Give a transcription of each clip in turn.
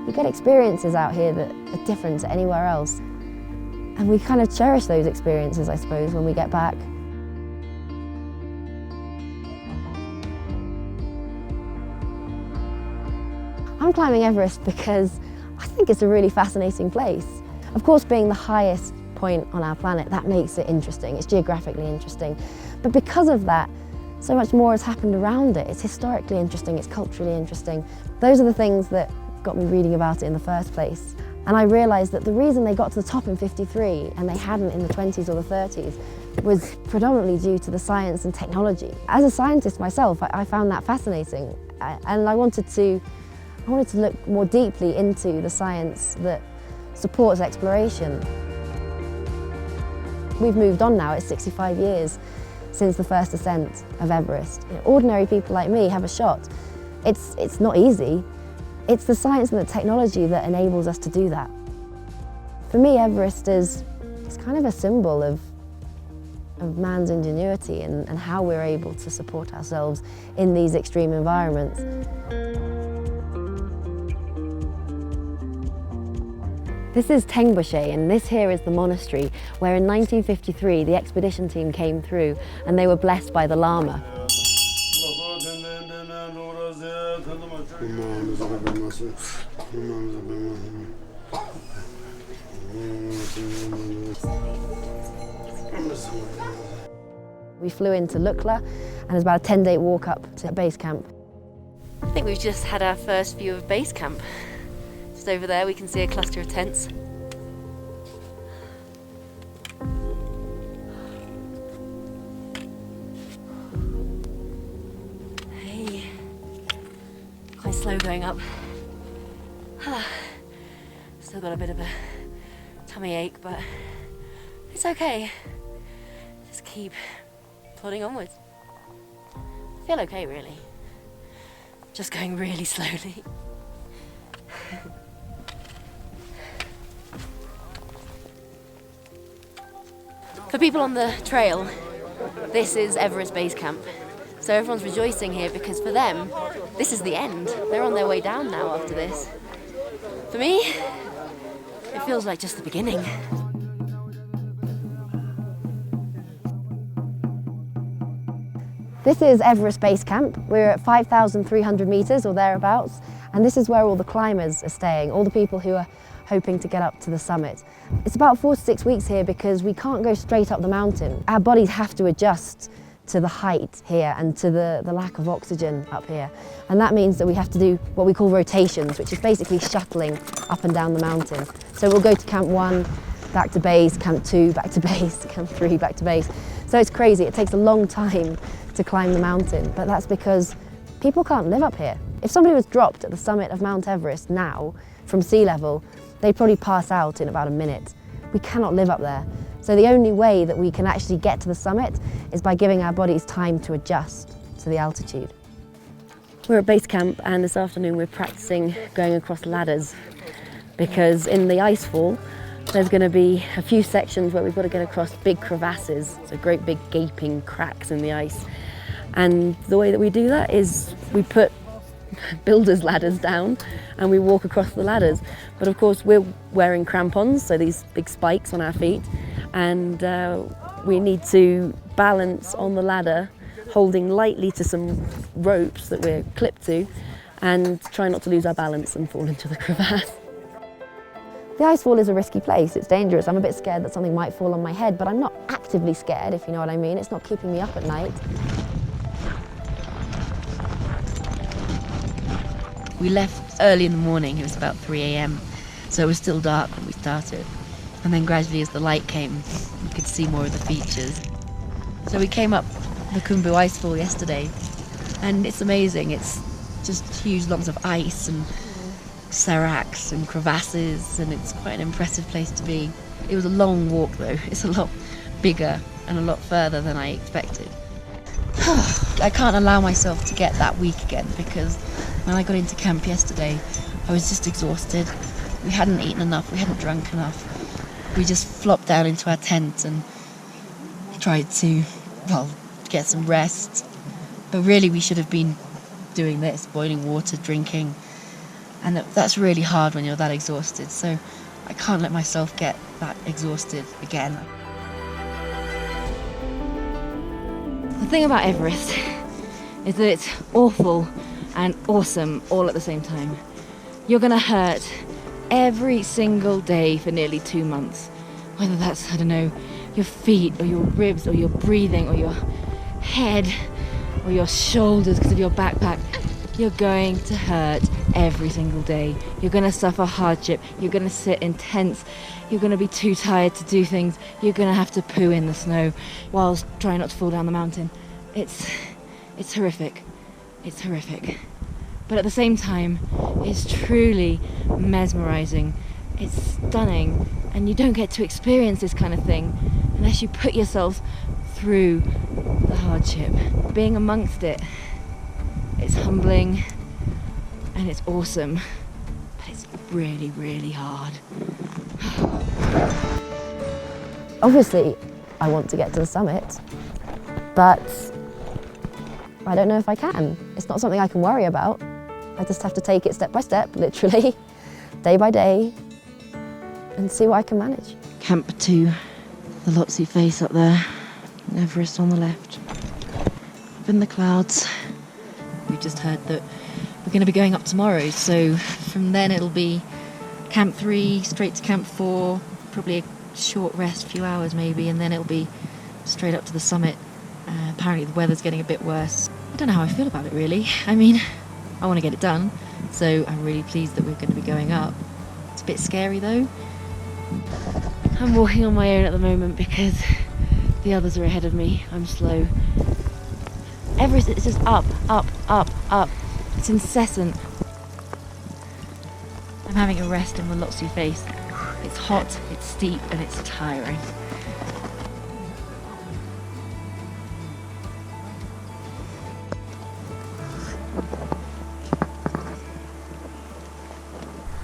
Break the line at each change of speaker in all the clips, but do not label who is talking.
You get experiences out here that are different to anywhere else. And we kind of cherish those experiences, I suppose, when we get back. I'm climbing Everest because I think it's a really fascinating place. Of course, being the highest point on our planet, that makes it interesting. It's geographically interesting. But because of that, so much more has happened around it. It's historically interesting, it's culturally interesting. Those are the things that got me reading about it in the first place. And I realised that the reason they got to the top in '53 and they hadn't in the 20s or the 30s was predominantly due to the science and technology. As a scientist myself, I found that fascinating. And I wanted to look more deeply into the science that supports exploration. We've moved on now, it's 65 years since the first ascent of Everest. You know, ordinary people like me have a shot. It's not easy. It's the science and the technology that enables us to do that. For me, Everest is kind of a symbol of man's ingenuity and how we're able to support ourselves in these extreme environments. This is Tengboche, and this here is the monastery where in 1953 the expedition team came through and they were blessed by the Lama. We flew into Lukla and it's about a 10-day walk up to base camp. I think we've just had our first view of base camp. Just over there we can see a cluster of tents. Hey, quite slow going up. Still got a bit of a tummy ache, but it's okay. Just keep plodding onwards. I feel okay, really. Just going really slowly. For people on the trail, this is Everest Base Camp. So everyone's rejoicing here because for them, this is the end. They're on their way down now after this. For me, it feels like just the beginning. This is Everest Base Camp. We're at 5,300 metres or thereabouts, and this is where all the climbers are staying, all the people who are hoping to get up to the summit. It's about 4 to 6 weeks here because we can't go straight up the mountain. Our bodies have to adjust to the height here and to the lack of oxygen up here. And that means that we have to do what we call rotations, which is basically shuttling up and down the mountain. So we'll go to camp 1, back to base, camp 2, back to base, camp 3, back to base. So it's crazy, it takes a long time to climb the mountain, but that's because people can't live up here. If somebody was dropped at the summit of Mount Everest now from sea level, they'd probably pass out in about a minute. We cannot live up there. So the only way that we can actually get to the summit is by giving our bodies time to adjust to the altitude. We're at base camp and this afternoon we're practicing going across ladders because in the Icefall there's going to be a few sections where we've got to get across big crevasses, so great big gaping cracks in the ice. And the way that we do that is we put builders' ladders down and we walk across the ladders. But of course we're wearing crampons, so these big spikes on our feet, and we need to balance on the ladder, holding lightly to some ropes that we're clipped to, and try not to lose our balance and fall into the crevasse. The Icefall is a risky place, it's dangerous. I'm a bit scared that something might fall on my head, but I'm not actively scared, if you know what I mean. It's not keeping me up at night.
We left early in the morning, it was about 3 a.m, so it was still dark when we started. And then gradually as the light came, we could see more of the features. So we came up the Khumbu Icefall yesterday, and it's amazing. It's just huge lumps of ice and seracs and crevasses, and it's quite an impressive place to be. It was a long walk though. It's a lot bigger and a lot further than I expected. I can't allow myself to get that weak again because when I got into camp yesterday, I was just exhausted. We hadn't eaten enough, we hadn't drunk enough. We just flopped down into our tent and tried to, well, get some rest. But really we should have been doing this, boiling water, drinking. And that's really hard when you're that exhausted, so I can't let myself get that exhausted again.
The thing about Everest is that it's awful and awesome all at the same time. You're gonna hurt every single day for nearly 2 months. Whether that's, I don't know, your feet or your ribs or your breathing or your head or your shoulders because of your backpack. You're going to hurt every single day. You're going to suffer hardship. You're going to sit in tents. You're going to be too tired to do things. You're going to have to poo in the snow whilst trying not to fall down the mountain. It's horrific. It's horrific. But at the same time, it's truly mesmerizing. It's stunning. And you don't get to experience this kind of thing unless you put yourself through the hardship. Being amongst it, it's humbling and it's awesome, but it's really, really hard.
Obviously, I want to get to the summit, but I don't know if I can. It's not something I can worry about. I just have to take it step by step, literally, day by day, and see what I can manage.
Camp 2, the Lhotse face up there, Everest on the left. Up in the clouds. We just heard that we're going to be going up tomorrow, so from then it'll be Camp 3, straight to Camp 4, probably a short rest, few hours maybe, and then it'll be straight up to the summit. Apparently the weather's getting a bit worse. I don't know how I feel about it really. I mean, I want to get it done, so I'm really pleased that we're going to be going up. It's a bit scary though. I'm walking on my own at the moment because the others are ahead of me. I'm slow. Everest is just up, up, up, up. It's incessant. I'm having a rest in the Lhotse face. It's hot, it's steep, and it's tiring.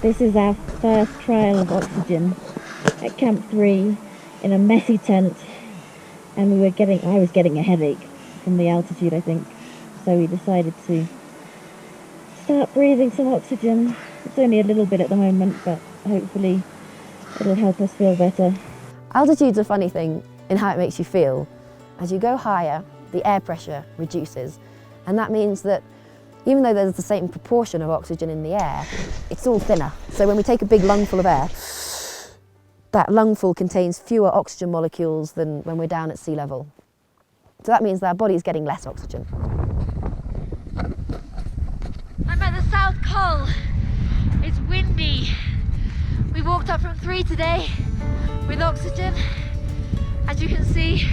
This is our first trial of oxygen at Camp 3 in a messy tent, and I was getting a headache from the altitude, I think, so we decided to start breathing some oxygen. It's only a little bit at the moment, but hopefully it'll help us feel better.
Altitude's a funny thing in how it makes you feel. As you go higher, the air pressure reduces, and that means that even though there's the same proportion of oxygen in the air, it's all thinner. So when we take a big lungful of air, that lungful contains fewer oxygen molecules than when we're down at sea level. So that means that our body's getting less oxygen.
I'm at the South Col. It's windy. We walked up from 3 today with oxygen. As you can see,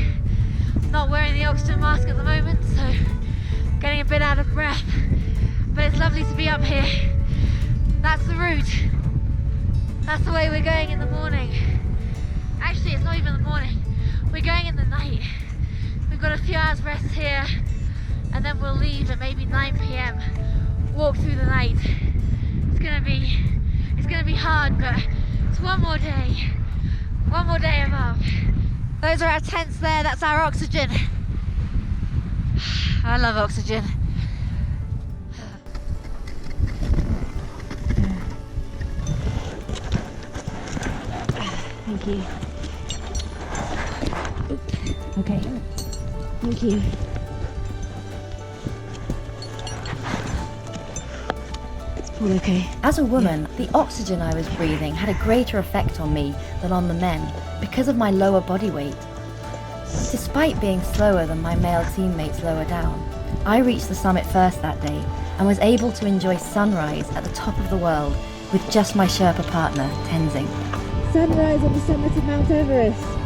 I'm not wearing the oxygen mask at the moment, so getting a bit out of breath. But it's lovely to be up here. That's the route. That's the way we're going in the morning. Actually, it's not even the morning. We're going in the night. We've got a few hours rest here, and then we'll leave at maybe 9 p.m. Walk through the night. It's gonna be hard, but it's one more day above. Those are our tents there. That's our oxygen. I love oxygen. Thank you. Okay. Thank you. It's all okay.
As a woman, the oxygen I was breathing had a greater effect on me than on the men because of my lower body weight. Despite being slower than my male teammates lower down, I reached the summit first that day and was able to enjoy sunrise at the top of the world with just my Sherpa partner, Tenzing.
Sunrise on the summit of Mount Everest.